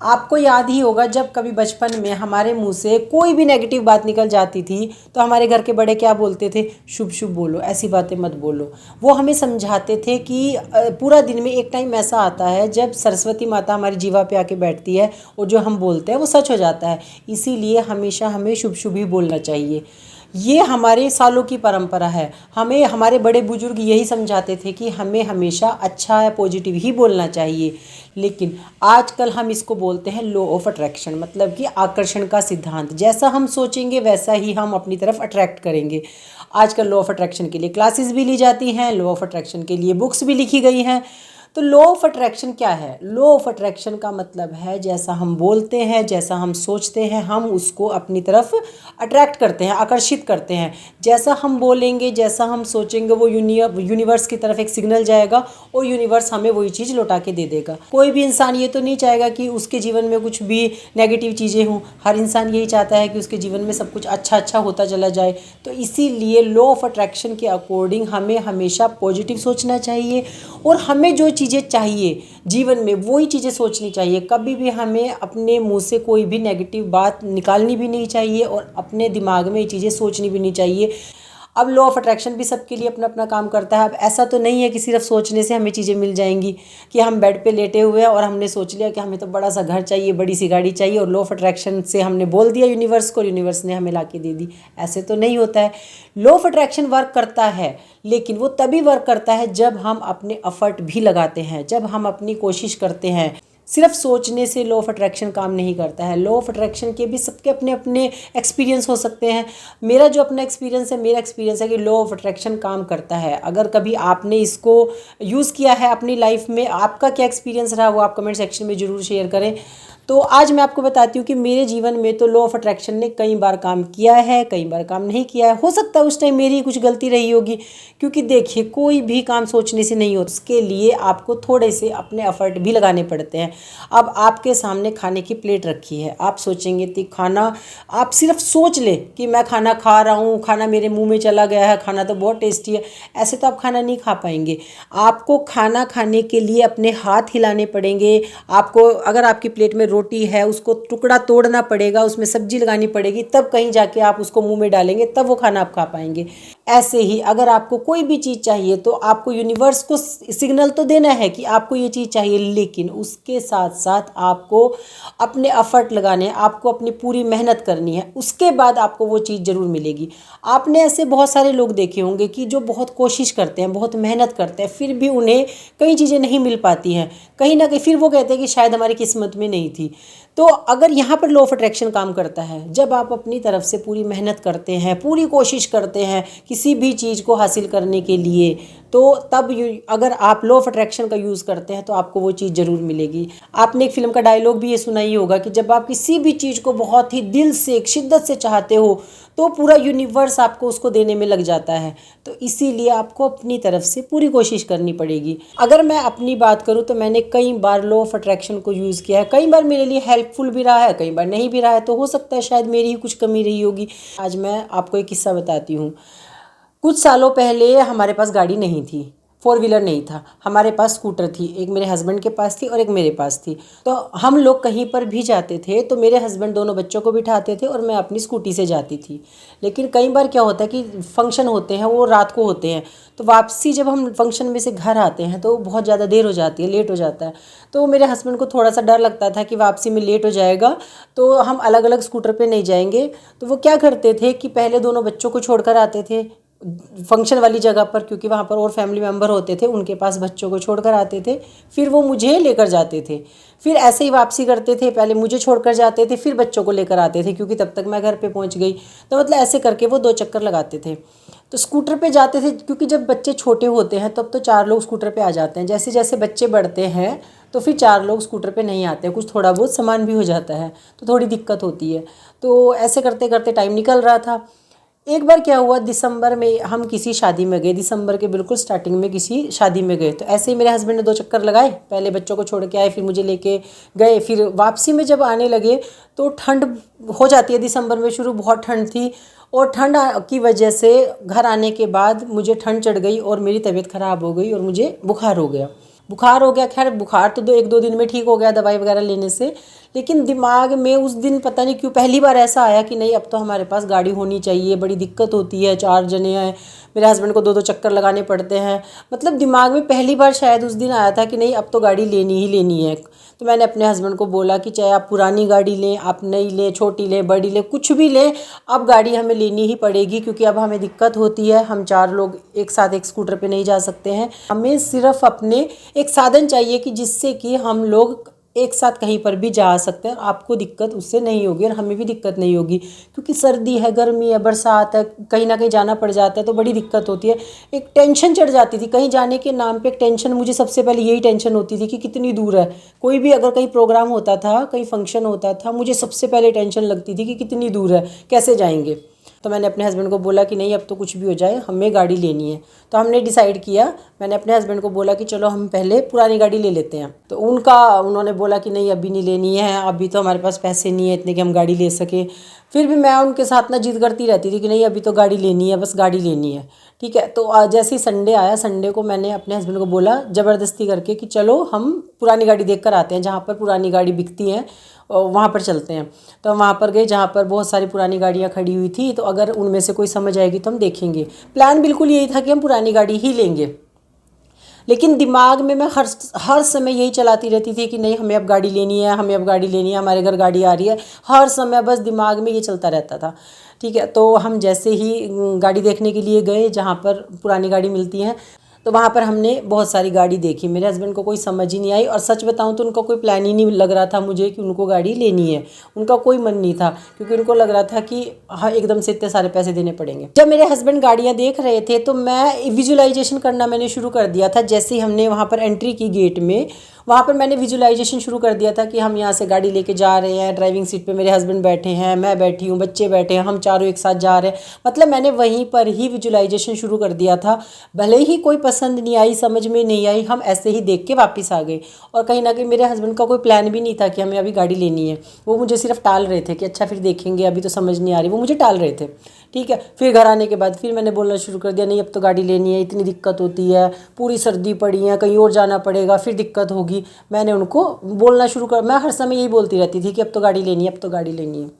आपको याद ही होगा जब कभी बचपन में हमारे मुंह से कोई भी नेगेटिव बात निकल जाती थी तो हमारे घर के बड़े क्या बोलते थे, शुभ शुभ बोलो, ऐसी बातें मत बोलो। वो हमें समझाते थे कि पूरा दिन में एक टाइम ऐसा आता है जब सरस्वती माता हमारी जीवा पे आके बैठती है और जो हम बोलते हैं वो सच हो जाता है। इसीलिए हमेशा हमें शुभ शुभ ही बोलना चाहिए। ये हमारे सालों की परंपरा है। हमें हमारे बड़े बुजुर्ग यही समझाते थे कि हमें हमेशा अच्छा है, पॉजिटिव ही बोलना चाहिए। लेकिन आजकल हम इसको बोलते हैं लॉ ऑफ अट्रैक्शन, मतलब कि आकर्षण का सिद्धांत। जैसा हम सोचेंगे वैसा ही हम अपनी तरफ अट्रैक्ट करेंगे। आजकल लॉ ऑफ अट्रैक्शन के लिए क्लासेस भी ली जाती हैं, लॉ ऑफ अट्रैक्शन के लिए बुक्स भी लिखी गई हैं। तो लॉ ऑफ अट्रैक्शन क्या है? लॉ ऑफ अट्रैक्शन का मतलब है जैसा हम बोलते हैं, जैसा हम सोचते हैं, हम उसको अपनी तरफ अट्रैक्ट करते हैं, आकर्षित करते हैं। जैसा हम बोलेंगे, जैसा हम सोचेंगे, वो यूनिवर्स की तरफ एक सिग्नल जाएगा और यूनिवर्स हमें वही चीज़ लौटा के दे देगा। कोई भी इंसान ये तो नहीं चाहेगा कि उसके जीवन में कुछ भी नेगेटिव चीज़ें हों। हर इंसान यही चाहता है कि उसके जीवन में सब कुछ अच्छा अच्छा होता चला जाए। तो इसीलिए लॉ ऑफ अट्रैक्शन के अकॉर्डिंग हमें हमेशा पॉजिटिव सोचना चाहिए और हमें जो चीज़ें चाहिए जीवन में वही चीज़ें सोचनी चाहिए। कभी भी हमें अपने मुंह से कोई भी नेगेटिव बात निकालनी भी नहीं चाहिए और अपने दिमाग में ये चीज़ें सोचनी भी नहीं चाहिए। अब लॉ ऑफ अट्रैक्शन भी सबके लिए अपना अपना काम करता है। अब ऐसा तो नहीं है कि सिर्फ सोचने से हमें चीज़ें मिल जाएंगी, कि हम बेड पे लेटे हुए हैं और हमने सोच लिया कि हमें तो बड़ा सा घर चाहिए, बड़ी सी गाड़ी चाहिए, और लॉ ऑफ अट्रैक्शन से हमने बोल दिया यूनिवर्स को, यूनिवर्स ने हमें ला के दे दी। ऐसे तो नहीं होता है। लॉ ऑफ अट्रैक्शन वर्क करता है, लेकिन वो तभी वर्क करता है जब हम अपने एफर्ट भी लगाते हैं, जब हम अपनी कोशिश करते हैं। सिर्फ सोचने से लॉ ऑफ अट्रैक्शन काम नहीं करता है। लॉ ऑफ अट्रैक्शन के भी सबके अपने अपने एक्सपीरियंस हो सकते हैं। मेरा जो अपना एक्सपीरियंस है, मेरा एक्सपीरियंस है कि लॉ ऑफ अट्रैक्शन काम करता है। अगर कभी आपने इसको यूज़ किया है अपनी लाइफ में, आपका क्या एक्सपीरियंस रहा वो आप कमेंट सेक्शन में ज़रूर शेयर करें। तो आज मैं आपको बताती हूँ कि मेरे जीवन में तो लॉ ऑफ अट्रैक्शन ने कई बार काम किया है, कई बार काम नहीं किया है। हो सकता है उस टाइम मेरी कुछ गलती रही होगी, क्योंकि देखिए कोई भी काम सोचने से नहीं होता, उसके लिए आपको थोड़े से अपने एफर्ट भी लगाने पड़ते हैं। अब आपके सामने खाने की प्लेट रखी है, आप सोचेंगे कि खाना, आप सिर्फ सोच ले कि मैं खाना खा रहा हूँ, खाना मेरे मुंह में चला गया है, खाना तो बहुत टेस्टी है, ऐसे तो आप खाना नहीं खा पाएंगे। आपको खाना खाने के लिए अपने हाथ हिलाने पड़ेंगे। आपको अगर आपकी प्लेट में रोटी है उसको टुकड़ा तोड़ना पड़ेगा, उसमें सब्जी लगानी पड़ेगी, तब कहीं जाके आप उसको मुंह में डालेंगे, तब वो खाना आप खा पाएंगे। ऐसे ही अगर आपको कोई भी चीज़ चाहिए तो आपको यूनिवर्स को सिग्नल तो देना है कि आपको ये चीज़ चाहिए, लेकिन उसके साथ साथ आपको अपने एफर्ट लगाने हैं, आपको अपनी पूरी मेहनत करनी है, उसके बाद आपको वो चीज़ ज़रूर मिलेगी। आपने ऐसे बहुत सारे लोग देखे होंगे कि जो बहुत कोशिश करते हैं, बहुत मेहनत करते हैं, फिर भी उन्हें कई चीज़ें नहीं मिल पाती हैं। कहीं ना कहीं फिर वो कहते हैं कि शायद हमारी किस्मत में नहीं थी। तो अगर यहाँ पर लॉ ऑफ अट्रैक्शन काम करता है, जब आप अपनी तरफ से पूरी मेहनत करते हैं, पूरी कोशिश करते हैं किसी भी चीज़ को हासिल करने के लिए, तो तब अगर आप लॉ ऑफ अट्रैक्शन का यूज़ करते हैं तो आपको वो चीज़ ज़रूर मिलेगी। आपने एक फिल्म का डायलॉग भी ये सुना ही होगा कि जब आप किसी भी चीज़ को बहुत ही दिल से, शिद्दत से चाहते हो, तो पूरा यूनिवर्स आपको उसको देने में लग जाता है। तो इसीलिए आपको अपनी तरफ से पूरी कोशिश करनी पड़ेगी। अगर मैं अपनी बात करूँ तो मैंने कई बार लॉ ऑफ अट्रैक्शन को यूज़ किया है। कई बार मेरे लिए हेल्पफुल भी रहा है, कई बार नहीं भी रहा है। तो हो सकता है शायद मेरी ही कुछ कमी रही होगी। आज मैं आपको एक किस्सा बताती हूँ। कुछ सालों पहले हमारे पास गाड़ी नहीं थी, फोर व्हीलर नहीं था, हमारे पास स्कूटर थी। एक मेरे हस्बैंड के पास थी और एक मेरे पास थी। तो हम लोग कहीं पर भी जाते थे तो मेरे हस्बैंड दोनों बच्चों को बिठाते थे और मैं अपनी स्कूटी से जाती थी। लेकिन कई बार क्या होता है कि फंक्शन होते हैं वो रात को होते हैं, तो वापसी जब हम फंक्शन में से घर आते हैं तो बहुत ज़्यादा देर हो जाती है, लेट हो जाता है। तो मेरे हस्बैंड को थोड़ा सा डर लगता था कि वापसी में लेट हो जाएगा तो हम अलग अलग स्कूटर पे नहीं जाएंगे। तो वो क्या करते थे कि पहले दोनों बच्चों को छोड़कर आते थे फंक्शन वाली जगह पर, क्योंकि वहाँ पर और फैमिली मेम्बर होते थे, उनके पास बच्चों को छोड़कर आते थे, फिर वो मुझे लेकर जाते थे। फिर ऐसे ही वापसी करते थे, पहले मुझे छोड़कर जाते थे, फिर बच्चों को लेकर आते थे, क्योंकि तब तक मैं घर पे पहुँच गई। तो मतलब ऐसे करके वो 2 चक्कर लगाते थे। तो स्कूटर पे जाते थे, क्योंकि जब बच्चे छोटे होते हैं तब तो 4 लोग स्कूटर पे आ जाते हैं। जैसे जैसे बच्चे बढ़ते हैं तो फिर 4 लोग स्कूटर पे नहीं आते, कुछ थोड़ा बहुत सामान भी हो जाता है तो थोड़ी दिक्कत होती है। तो ऐसे करते करते टाइम निकल रहा था। एक बार क्या हुआ, दिसंबर में हम किसी शादी में गए, दिसंबर के बिल्कुल स्टार्टिंग में किसी शादी में गए। तो ऐसे ही मेरे हस्बैंड ने 2 चक्कर लगाए, पहले बच्चों को छोड़ के आए, फिर मुझे लेके गए। फिर वापसी में जब आने लगे तो ठंड हो जाती है, दिसंबर में शुरू बहुत ठंड थी, और ठंड की वजह से घर आने के बाद मुझे ठंड चढ़ गई और मेरी तबीयत ख़राब हो गई और मुझे बुखार हो गया। बुखार हो गया, खैर बुखार तो 1-2 दिन में ठीक हो गया दवाई वगैरह लेने से, लेकिन दिमाग में उस दिन पता नहीं क्यों पहली बार ऐसा आया कि नहीं अब तो हमारे पास गाड़ी होनी चाहिए, बड़ी दिक्कत होती है, 4 जने हैं, मेरे हस्बैंड को 2-2 चक्कर लगाने पड़ते हैं। मतलब दिमाग में पहली बार शायद उस दिन आया था कि नहीं अब तो गाड़ी लेनी ही लेनी है। तो मैंने अपने हस्बैंड को बोला कि चाहे आप पुरानी गाड़ी लें, आप नई लें, छोटी लें, बड़ी लें, कुछ भी लें, अब गाड़ी हमें लेनी ही पड़ेगी क्योंकि अब हमें दिक्कत होती है, हम 4 लोग एक साथ एक स्कूटर पे नहीं जा सकते हैं। हमें सिर्फ अपने एक साधन चाहिए कि जिससे कि हम लोग एक साथ कहीं पर भी जा सकते हैं, आपको दिक्कत उससे नहीं होगी और हमें भी दिक्कत नहीं होगी, क्योंकि सर्दी है, गर्मी है, बरसात है, कहीं ना कहीं जाना पड़ जाता है तो बड़ी दिक्कत होती है। एक टेंशन चढ़ जाती थी कहीं जाने के नाम पे, एक टेंशन, मुझे सबसे पहले यही टेंशन होती थी कि कितनी दूर है। कोई भी अगर कहीं प्रोग्राम होता था, कहीं फंक्शन होता था, मुझे सबसे पहले टेंशन लगती थी कि कितनी दूर है, कैसे जाएंगे। तो मैंने अपने हस्बैंड को बोला कि नहीं अब तो कुछ भी हो जाए हमें गाड़ी लेनी है। तो हमने डिसाइड किया, मैंने अपने हस्बैंड को बोला कि चलो हम पहले पुरानी गाड़ी ले लेते हैं। तो उन्होंने बोला कि नहीं अभी नहीं लेनी है, अभी तो हमारे पास पैसे नहीं है इतने कि हम गाड़ी ले सके। फिर भी मैं उनके साथ ना जिद करती रहती थी कि नहीं अभी तो गाड़ी लेनी है, बस गाड़ी लेनी है। ठीक है, तो जैसे ही संडे आया, संडे को मैंने अपने हस्बैंड को बोला ज़बरदस्ती करके कि चलो हम पुरानी गाड़ी देख कर आते हैं, जहाँ पर पुरानी गाड़ी बिकती हैं वहाँ पर चलते हैं। तो हम वहाँ पर गए जहाँ पर बहुत सारी पुरानी गाड़ियाँ खड़ी हुई थी, तो अगर उनमें से कोई समझ आएगी तो हम देखेंगे। प्लान बिल्कुल यही था कि हम पुरानी गाड़ी ही लेंगे, लेकिन दिमाग में मैं हर समय यही चलाती रहती थी कि नहीं हमें अब गाड़ी लेनी है, हमें अब गाड़ी लेनी है, हमारे घर गाड़ी आ रही है, हर समय बस दिमाग में ये चलता रहता था। ठीक है, तो हम जैसे ही गाड़ी देखने के लिए गए जहाँ पर पुरानी गाड़ी मिलती हैं, तो वहाँ पर हमने बहुत सारी गाड़ी देखी। मेरे हस्बैंड को कोई समझ ही नहीं आई, और सच बताऊँ तो उनका कोई प्लान ही नहीं लग रहा था मुझे कि उनको गाड़ी लेनी है। उनका कोई मन नहीं था, क्योंकि उनको लग रहा था कि हाँ एकदम से इतने सारे पैसे देने पड़ेंगे। जब मेरे हस्बैंड गाड़ियाँ देख रहे थे तो मैं विजुअलाइजेशन करना मैंने शुरू कर दिया था। जैसे ही हमने वहाँ पर एंट्री की गेट में, वहाँ पर मैंने विजुअलाइजेशन शुरू कर दिया था कि हम यहाँ से गाड़ी लेके जा रहे हैं, ड्राइविंग सीट पे मेरे हस्बैंड बैठे हैं, मैं बैठी हूँ, बच्चे बैठे हैं, हम चारों एक साथ जा रहे हैं। मतलब मैंने वहीं पर ही विजुअलाइजेशन शुरू कर दिया था। भले ही कोई पसंद नहीं आई, समझ में नहीं आई, हम ऐसे ही देख के वापस आ गए। और कहीं ना कहीं मेरे हस्बैंड का कोई प्लान भी नहीं था कि हमें अभी गाड़ी लेनी है। वो मुझे सिर्फ टाल रहे थे कि अच्छा फिर देखेंगे, अभी तो समझ नहीं आ रही, वो मुझे टाल रहे थे। ठीक है, फिर घर आने के बाद फिर मैंने बोलना शुरू कर दिया, नहीं अब तो गाड़ी लेनी है, इतनी दिक्कत होती है, पूरी सर्दी पड़ी है, कहीं और जाना पड़ेगा, फिर दिक्कत होगी। मैंने उनको बोलना शुरू कर, मैं हर समय यही बोलती रहती थी कि अब तो गाड़ी लेनी है, अब तो गाड़ी लेनी है,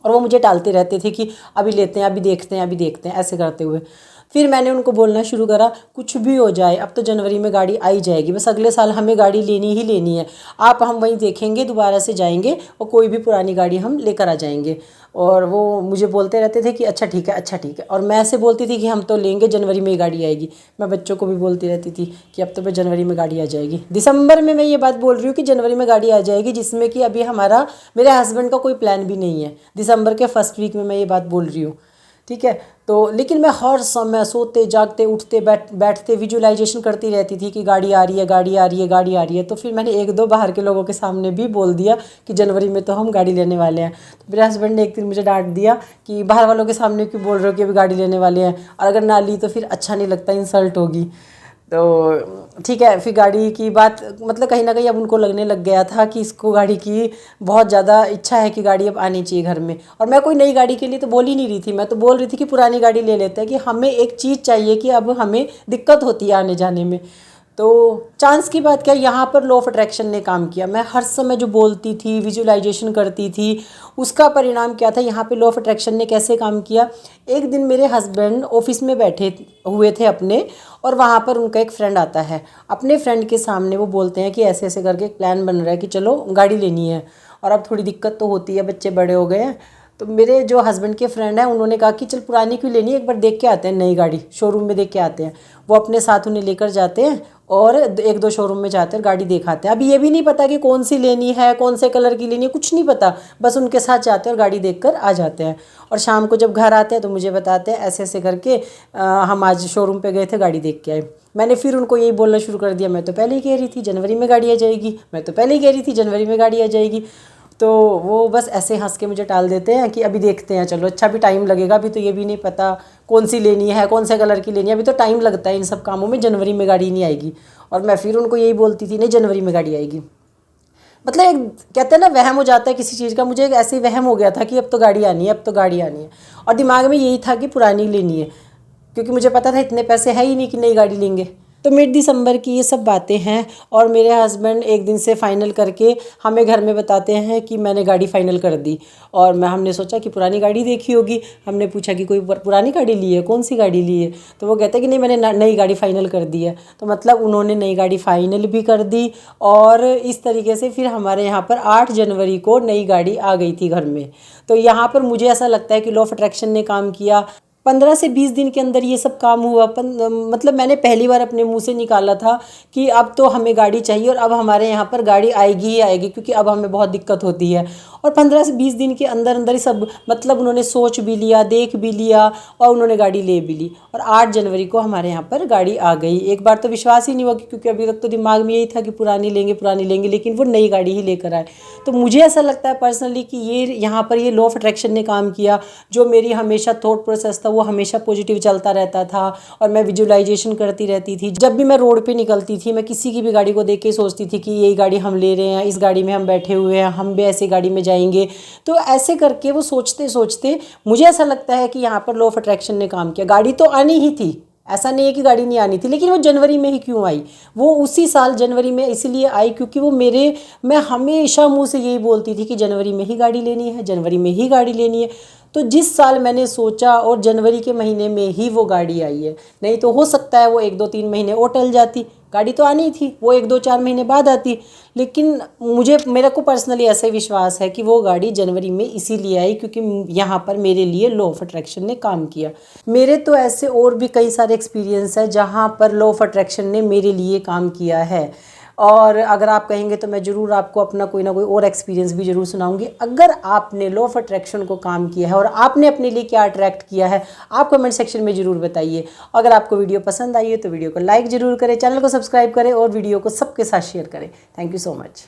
और वो मुझे टालते रहते थे कि अभी लेते हैं, अभी देखते हैं, अभी देखते हैं, ऐसे करते हुए फिर मैंने उनको बोलना शुरू करा, कुछ भी हो जाए अब तो जनवरी में गाड़ी आई जाएगी, बस अगले साल हमें गाड़ी लेनी ही लेनी है। आप हम वहीं देखेंगे, दोबारा से जाएंगे और कोई भी पुरानी गाड़ी हम लेकर आ जाएंगे। और वो मुझे बोलते रहते थे कि अच्छा ठीक है, अच्छा ठीक है, और मैं ऐसे बोलती थी कि हम तो लेंगे, जनवरी में ही गाड़ी आएगी। मैं बच्चों को भी बोलती रहती थी कि अब तो मैं जनवरी में गाड़ी आ जाएगी। दिसंबर में मैं ये बात बोल रही हूँ कि जनवरी में गाड़ी आ जाएगी, जिसमें कि अभी हमारा, मेरे हस्बैंड का कोई प्लान भी नहीं है। दिसंबर के फर्स्ट वीक में मैं ये बात बोल रही हूँ। ठीक है, तो लेकिन मैं हर समय सोते जागते उठते बैठते विजुअलाइजेशन करती रहती थी कि गाड़ी आ रही है, गाड़ी आ रही है, गाड़ी आ रही है। तो फिर मैंने 1-2 बाहर के लोगों के सामने भी बोल दिया कि जनवरी में तो हम गाड़ी लेने वाले हैं। तो मेरे हस्बैंड ने एक दिन मुझे डांट दिया कि बाहर वालों के सामने क्यों बोल रहे हो कि अभी गाड़ी लेने वाले हैं, और अगर ना ली तो फिर अच्छा नहीं लगता, इंसल्ट होगी। तो ठीक है, फिर गाड़ी की बात, मतलब कहीं ना कहीं अब उनको लगने लग गया था कि इसको गाड़ी की बहुत ज़्यादा इच्छा है कि गाड़ी अब आनी चाहिए घर में। और मैं कोई नई गाड़ी के लिए तो बोल ही नहीं रही थी, मैं तो बोल रही थी कि पुरानी गाड़ी ले लेते हैं, कि हमें एक चीज़ चाहिए कि अब हमें दिक्कत होती है आने जाने में। तो चांस की बात क्या, यहाँ पर लॉ ऑफ अट्रैक्शन ने काम किया। मैं हर समय जो बोलती थी, विजुअलाइजेशन करती थी, उसका परिणाम क्या था, यहाँ पे लॉ ऑफ अट्रैक्शन ने कैसे काम किया। एक दिन मेरे हस्बैंड ऑफिस में बैठे हुए थे अपने, और वहाँ पर उनका एक फ्रेंड आता है। अपने फ्रेंड के सामने वो बोलते हैं कि ऐसे ऐसे करके एक प्लान बन रहा है कि चलो गाड़ी लेनी है, और अब थोड़ी दिक्कत तो होती है, बच्चे बड़े हो गए हैं। तो मेरे जो हस्बैंड के फ्रेंड हैं उन्होंने कहा कि चल पुरानी क्यों लेनी है, एक बार देख के आते हैं, नई गाड़ी शोरूम में देख के आते हैं। वो अपने साथ उन्हें लेकर जाते हैं और 1-2 शोरूम में जाते हैं, गाड़ी दिखाते हैं। अभी ये भी नहीं पता कि कौन सी लेनी है, कौन से कलर की लेनी है, कुछ नहीं पता, बस उनके साथ जाते हैं और गाड़ी देखकर आ जाते हैं। और शाम को जब घर आते हैं तो मुझे बताते हैं ऐसे ऐसे करके हम आज शोरूम पे गए थे, गाड़ी देख के आए। मैंने फिर उनको यही बोलना शुरू कर दिया, मैं तो पहले ही कह रही थी जनवरी में गाड़ी आ जाएगी, मैं तो पहले ही कह रही थी जनवरी में गाड़ी आ जाएगी। तो वो बस ऐसे हंस के मुझे टाल देते हैं कि अभी देखते हैं, चलो अच्छा भी टाइम लगेगा, अभी तो ये भी नहीं पता कौन सी लेनी है, कौन से कलर की लेनी है, अभी तो टाइम लगता है इन सब कामों में, जनवरी में गाड़ी नहीं आएगी। और मैं फिर उनको यही बोलती थी नहीं जनवरी में गाड़ी आएगी। मतलब एक कहते हैं ना वहम हो जाता है किसी चीज़ का, मुझे एक ऐसे ही वहम हो गया था कि अब तो गाड़ी आनी है, अब तो गाड़ी आनी है। और दिमाग में यही था कि पुरानी लेनी है, क्योंकि मुझे पता था इतने पैसे है ही नहीं कि नई गाड़ी लेंगे। तो मिड दिसंबर की ये सब बातें हैं और मेरे हस्बैंड एक दिन से फाइनल करके हमें घर में बताते हैं कि मैंने गाड़ी फाइनल कर दी। और हमने सोचा कि पुरानी गाड़ी देखी होगी, हमने पूछा कि कोई पुरानी गाड़ी ली है, कौन सी गाड़ी ली है? तो वो कहते हैं कि नहीं, मैंने नई गाड़ी फाइनल कर दी है। तो मतलब उन्होंने नई गाड़ी फाइनल भी कर दी और इस तरीके से फिर हमारे यहाँ पर 8 जनवरी को नई गाड़ी आ गई थी घर में। तो यहाँ पर मुझे ऐसा लगता है कि लॉ ऑफ अट्रैक्शन ने काम किया। 15 से 20 दिन के अंदर ये सब काम हुआ। मतलब मैंने पहली बार अपने मुंह से निकाला था कि अब तो हमें गाड़ी चाहिए और अब हमारे यहाँ पर गाड़ी आएगी ही आएगी, क्योंकि अब हमें बहुत दिक्कत होती है। और 15 से 20 दिन के अंदर अंदर ही सब, मतलब उन्होंने सोच भी लिया, देख भी लिया और उन्होंने गाड़ी ले भी ली। और 8 जनवरी को हमारे यहाँ पर गाड़ी आ गई। एक बार तो विश्वास ही नहीं हुआ, क्योंकि अभी तक तो दिमाग में यही था कि पुरानी लेंगे, लेकिन वो नई गाड़ी ही लेकर आए। तो मुझे ऐसा लगता है पर्सनली कि ये यहाँ पर ये लॉ ऑफ अट्रैक्शन ने काम किया। जो मेरी हमेशा थॉट प्रोसेस था वो हमेशा पॉजिटिव चलता रहता था और मैं विजुअलाइजेशन करती रहती थी। जब भी मैं रोड पे निकलती थी, मैं किसी की भी गाड़ी को देख के सोचती थी कि यही गाड़ी हम ले रहे हैं, इस गाड़ी में हम बैठे हुए हैं, हम भी ऐसी गाड़ी में जाएंगे। तो ऐसे करके वो सोचते सोचते मुझे ऐसा लगता है कि यहाँ पर लॉ ऑफ अट्रैक्शन ने काम किया। गाड़ी तो आनी ही थी, ऐसा नहीं है कि गाड़ी नहीं आनी थी, लेकिन वो जनवरी में ही क्यों आई? वो उसी साल जनवरी में इसलिए आई क्योंकि मैं हमेशा मुंह से यही बोलती थी कि जनवरी में ही गाड़ी लेनी है, जनवरी में ही गाड़ी लेनी है। तो जिस साल मैंने सोचा और जनवरी के महीने में ही वो गाड़ी आई है। नहीं तो हो सकता है वो 1-2-3 महीने और टल जाती, गाड़ी तो आनी थी, वो 1-2-4 महीने बाद आती। लेकिन मेरे को पर्सनली ऐसा विश्वास है कि वो गाड़ी जनवरी में इसीलिए आई क्योंकि यहाँ पर मेरे लिए लॉ ऑफ अट्रैक्शन ने काम किया। मेरे तो ऐसे और भी कई सारे एक्सपीरियंस है जहाँ पर लॉ ऑफ अट्रैक्शन ने मेरे लिए काम किया है। और अगर आप कहेंगे तो मैं ज़रूर आपको अपना कोई ना कोई और एक्सपीरियंस भी ज़रूर सुनाऊंगी। अगर आपने लॉ ऑफ अट्रैक्शन को काम किया है और आपने अपने लिए क्या अट्रैक्ट किया है, आप कमेंट सेक्शन में ज़रूर बताइए। अगर आपको वीडियो पसंद आई है तो वीडियो को लाइक ज़रूर करें, चैनल को सब्सक्राइब करें और वीडियो को सबके साथ शेयर करें। Thank you so much.